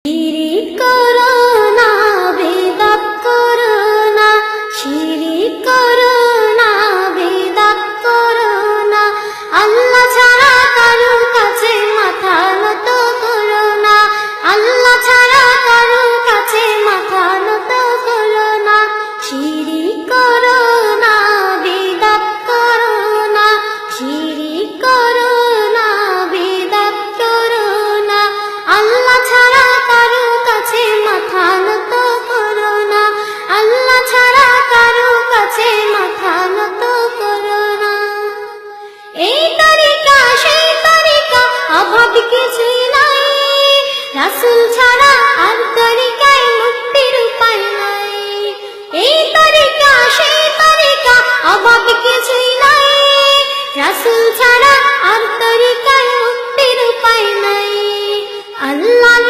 শিরিক করো না, বিদআত করো না, শিরিক করো না, বিদআত করো না। আল্লাহ ছাড়া কারো কাছে মাথা নত করো না, আল্লাহ ছাড়া কারো কাছে মাথা নত করো না। শিরিক করো না, বিদআত করো না, শিরিক করো না, বিদআত করো না। আল্লাহ ছাড়া কারো কাছে মাথা নত করো না, আল্লাহ ছাড়া কারো কাছে মাথা নত করো না। এই তরিকা সেই তরিকা অভাব কিছুই নাই, রাসূল ছাড়া আর তরিকায় মুক্তির উপায় নাই। এই তরিকা সেই তরিকা অভাব কিছুই নাই, রাসূল ছাড়া আর তরিকায় মুক্তির উপায় নাই। আল্লাহর